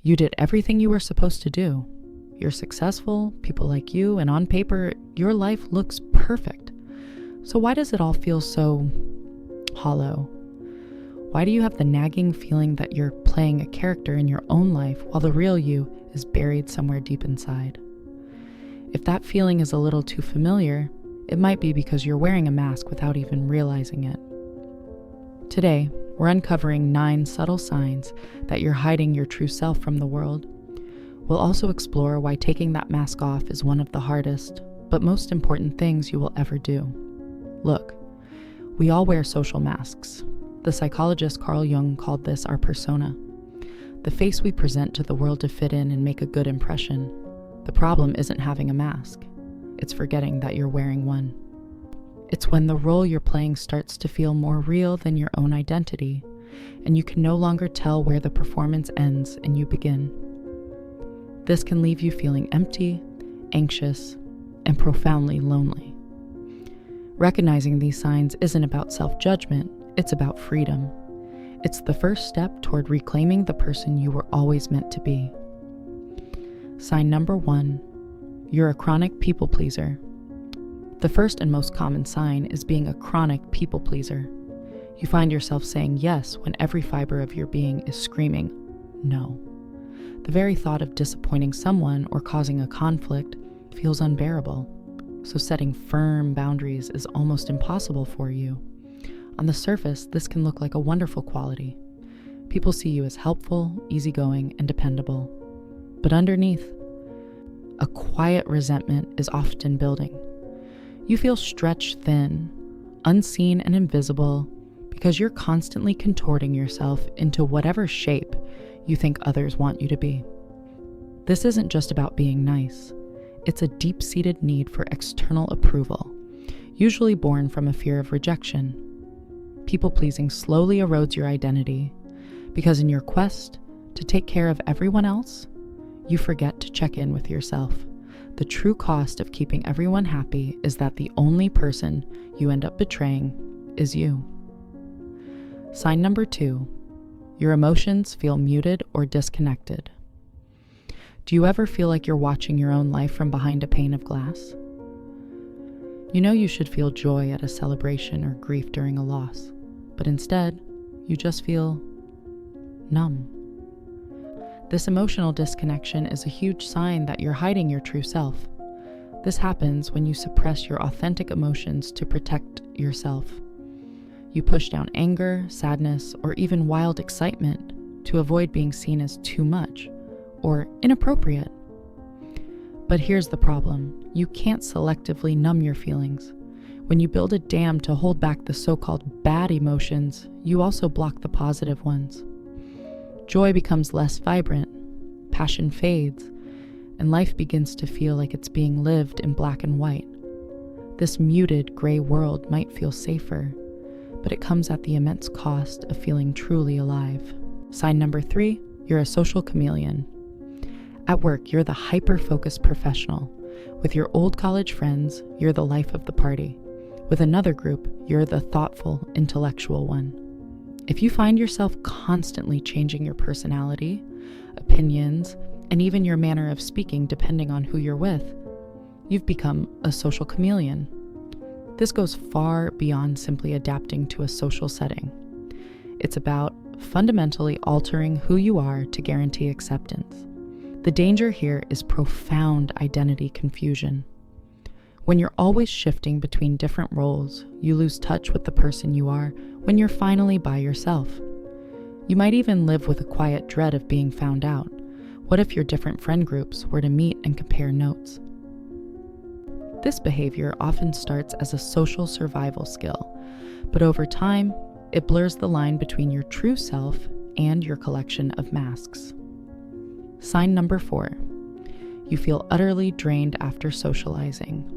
You did everything you were supposed to do. You're successful, people like you, and on paper, your life looks perfect. So why does it all feel so hollow? Why do you have the nagging feeling that you're playing a character in your own life while the real you is buried somewhere deep inside? If that feeling is a little too familiar, it might be because you're wearing a mask without even realizing it. Today, we're uncovering 9 subtle signs that you're hiding your true self from the world. We'll also explore why taking that mask off is one of the hardest, but most important things you will ever do. Look, we all wear social masks. The psychologist Carl Jung called this our persona, the face we present to the world to fit in and make a good impression. The problem isn't having a mask. It's forgetting that you're wearing one. It's when the role you're playing starts to feel more real than your own identity, and you can no longer tell where the performance ends and you begin. This can leave you feeling empty, anxious, and profoundly lonely. Recognizing these signs isn't about self-judgment, it's about freedom. It's the first step toward reclaiming the person you were always meant to be. Sign number 1, you're a chronic people pleaser. The first and most common sign is being a chronic people pleaser. You find yourself saying yes when every fiber of your being is screaming no. The very thought of disappointing someone or causing a conflict feels unbearable, so setting firm boundaries is almost impossible for you. On the surface, this can look like a wonderful quality. People see you as helpful, easygoing, and dependable. But underneath, a quiet resentment is often building. You feel stretched thin, unseen and invisible, because you're constantly contorting yourself into whatever shape you think others want you to be. This isn't just about being nice. It's a deep-seated need for external approval, usually born from a fear of rejection. People-pleasing slowly erodes your identity, because in your quest to take care of everyone else, you forget to check in with yourself. The true cost of keeping everyone happy is that the only person you end up betraying is you. Sign number 2, your emotions feel muted or disconnected. Do you ever feel like you're watching your own life from behind a pane of glass? You know you should feel joy at a celebration or grief during a loss, but instead, you just feel numb. This emotional disconnection is a huge sign that you're hiding your true self. This happens when you suppress your authentic emotions to protect yourself. You push down anger, sadness, or even wild excitement to avoid being seen as too much or inappropriate. But here's the problem. You can't selectively numb your feelings. When you build a dam to hold back the so-called bad emotions, you also block the positive ones. Joy becomes less vibrant, passion fades, and life begins to feel like it's being lived in black and white. This muted gray world might feel safer, but it comes at the immense cost of feeling truly alive. Sign number 3, you're a social chameleon. At work, you're the hyper-focused professional. With your old college friends, you're the life of the party. With another group, you're the thoughtful, intellectual one. If you find yourself constantly changing your personality, opinions, and even your manner of speaking depending on who you're with, you've become a social chameleon. This goes far beyond simply adapting to a social setting. It's about fundamentally altering who you are to guarantee acceptance. The danger here is profound identity confusion. When you're always shifting between different roles, you lose touch with the person you are when you're finally by yourself. You might even live with a quiet dread of being found out. What if your different friend groups were to meet and compare notes? This behavior often starts as a social survival skill, but over time, it blurs the line between your true self and your collection of masks. Sign number 4, you feel utterly drained after socializing.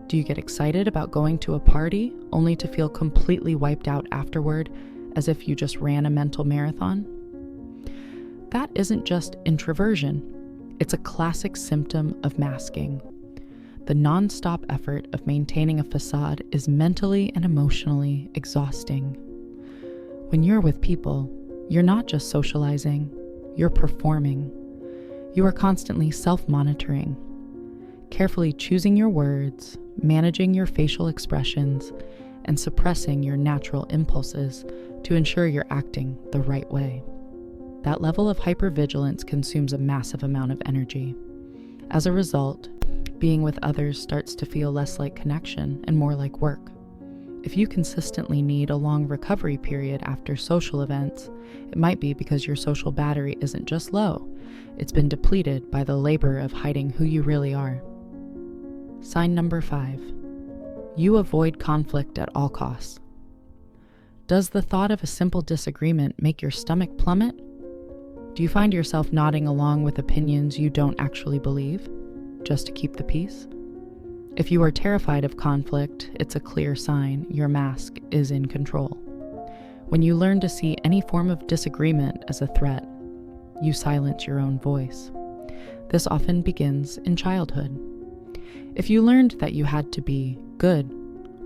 Do you get excited about going to a party only to feel completely wiped out afterward, as if you just ran a mental marathon? That isn't just introversion. It's a classic symptom of masking. The non-stop effort of maintaining a facade is mentally and emotionally exhausting. When you're with people, you're not just socializing, You're performing. You are constantly self-monitoring, carefully choosing your words, managing your facial expressions, and suppressing your natural impulses to ensure you're acting the right way. That level of hypervigilance consumes a massive amount of energy. As a result, being with others starts to feel less like connection and more like work. If you consistently need a long recovery period after social events, it might be because your social battery isn't just low, it's been depleted by the labor of hiding who you really are. Sign number 5. You avoid conflict at all costs. Does the thought of a simple disagreement make your stomach plummet? Do you find yourself nodding along with opinions you don't actually believe, just to keep the peace? If you are terrified of conflict, it's a clear sign your mask is in control. When you learn to see any form of disagreement as a threat, you silence your own voice. This often begins in childhood. If you learned that you had to be good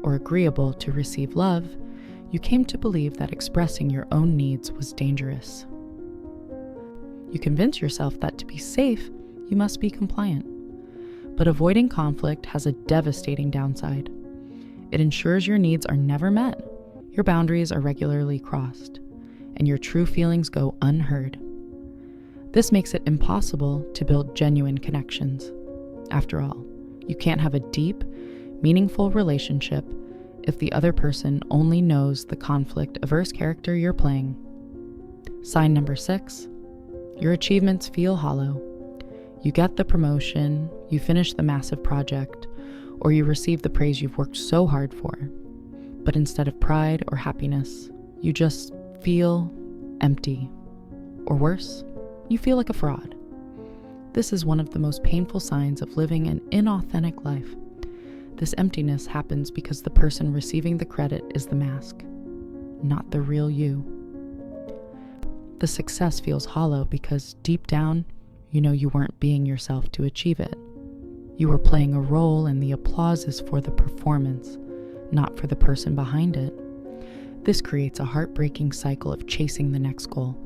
or agreeable to receive love, you came to believe that expressing your own needs was dangerous. You convince yourself that to be safe, you must be compliant. But avoiding conflict has a devastating downside. It ensures your needs are never met, your boundaries are regularly crossed, and your true feelings go unheard. This makes it impossible to build genuine connections. After all, you can't have a deep, meaningful relationship if the other person only knows the conflict-averse character you're playing. Sign number 6. Your achievements feel hollow. You get the promotion, you finish the massive project, or you receive the praise you've worked so hard for. But instead of pride or happiness, you just feel empty. Or worse, you feel like a fraud. This is one of the most painful signs of living an inauthentic life. This emptiness happens because the person receiving the credit is the mask, not the real you. The success feels hollow because deep down, you know you weren't being yourself to achieve it. You were playing a role and the applause is for the performance, not for the person behind it. This creates a heartbreaking cycle of chasing the next goal,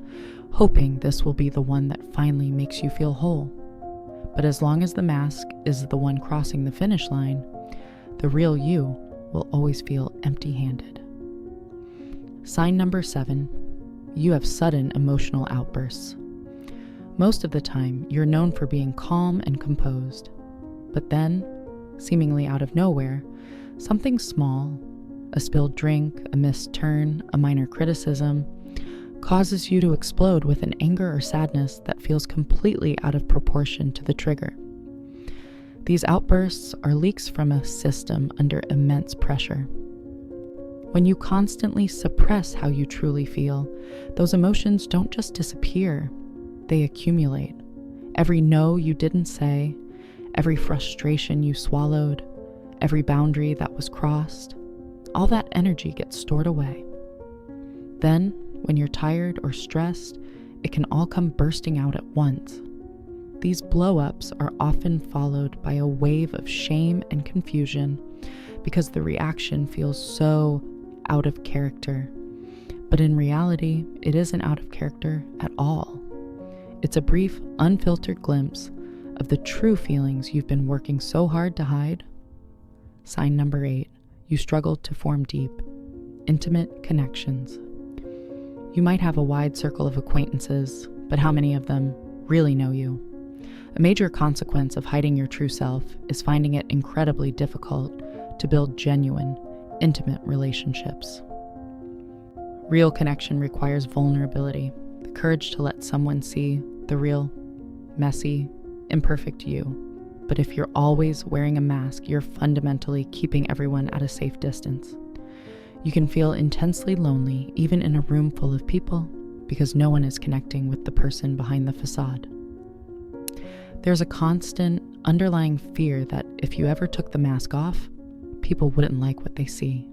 hoping this will be the one that finally makes you feel whole. But as long as the mask is the one crossing the finish line, the real you will always feel empty-handed. Sign number 7. You have sudden emotional outbursts. Most of the time, you're known for being calm and composed. But then, seemingly out of nowhere, something small, a spilled drink, a missed turn, a minor criticism, causes you to explode with an anger or sadness that feels completely out of proportion to the trigger. These outbursts are leaks from a system under immense pressure. When you constantly suppress how you truly feel, those emotions don't just disappear, they accumulate. Every no you didn't say, every frustration you swallowed, every boundary that was crossed, all that energy gets stored away. Then, when you're tired or stressed, it can all come bursting out at once. These blow-ups are often followed by a wave of shame and confusion because the reaction feels so out of character. But in reality, it isn't out of character at all. It's a brief, unfiltered glimpse of the true feelings you've been working so hard to hide. Sign number 8. You struggle to form deep, intimate connections. You might have a wide circle of acquaintances, but how many of them really know you? A major consequence of hiding your true self is finding it incredibly difficult to build genuine, intimate relationships. Real connection requires vulnerability, the courage to let someone see the real, messy, imperfect you. But if you're always wearing a mask, you're fundamentally keeping everyone at a safe distance. You can feel intensely lonely even in a room full of people because no one is connecting with the person behind the facade. There's a constant underlying fear that if you ever took the mask off, people wouldn't like what they see.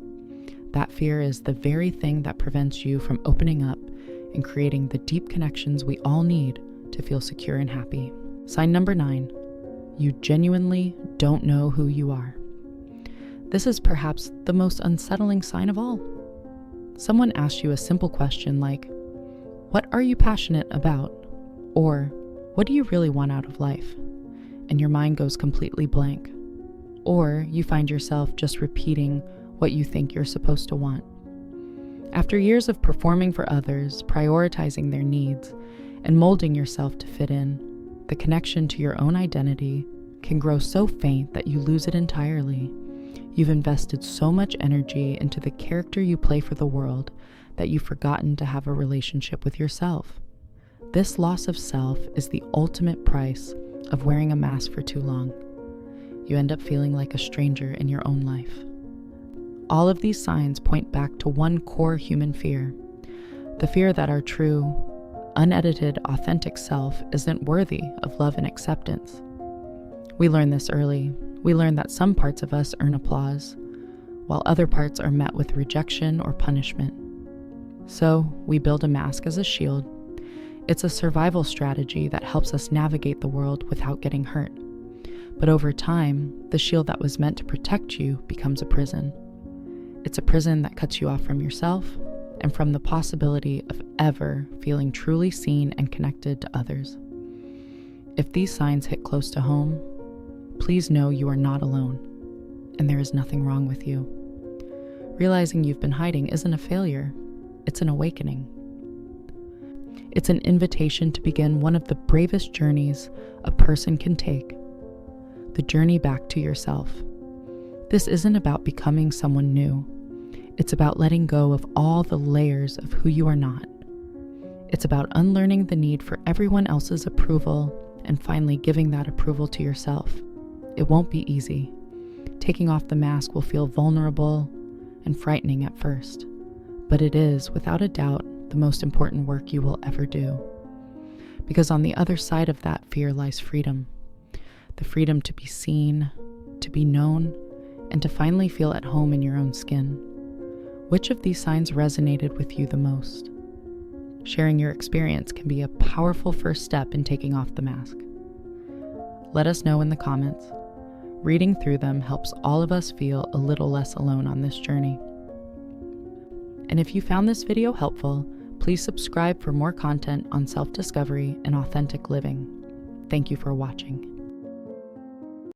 That fear is the very thing that prevents you from opening up and creating the deep connections we all need to feel secure and happy. Sign number 9. You genuinely don't know who you are. This is perhaps the most unsettling sign of all. Someone asks you a simple question like, "What are you passionate about?" Or, what do you really want out of life? And your mind goes completely blank. Or you find yourself just repeating what you think you're supposed to want. After years of performing for others, prioritizing their needs, and molding yourself to fit in, the connection to your own identity can grow so faint that you lose it entirely. You've invested so much energy into the character you play for the world that you've forgotten to have a relationship with yourself. This loss of self is the ultimate price of wearing a mask for too long. You end up feeling like a stranger in your own life. All of these signs point back to one core human fear, the fear that our true, unedited, authentic self isn't worthy of love and acceptance. We learn this early. We learn that some parts of us earn applause, while other parts are met with rejection or punishment. So we build a mask as a shield. It's a survival strategy that helps us navigate the world without getting hurt. But over time, the shield that was meant to protect you becomes a prison. It's a prison that cuts you off from yourself and from the possibility of ever feeling truly seen and connected to others. If these signs hit close to home, please know you are not alone, and there is nothing wrong with you. Realizing you've been hiding isn't a failure, it's an awakening. It's an invitation to begin one of the bravest journeys a person can take, the journey back to yourself. This isn't about becoming someone new. It's about letting go of all the layers of who you are not. It's about unlearning the need for everyone else's approval and finally giving that approval to yourself. It won't be easy. Taking off the mask will feel vulnerable and frightening at first, but it is, without a doubt, the most important work you will ever do. Because on the other side of that fear lies freedom. The freedom to be seen, to be known, and to finally feel at home in your own skin. Which of these signs resonated with you the most? Sharing your experience can be a powerful first step in taking off the mask. Let us know in the comments. Reading through them helps all of us feel a little less alone on this journey. And if you found this video helpful, please subscribe for more content on self-discovery and authentic living. Thank you for watching.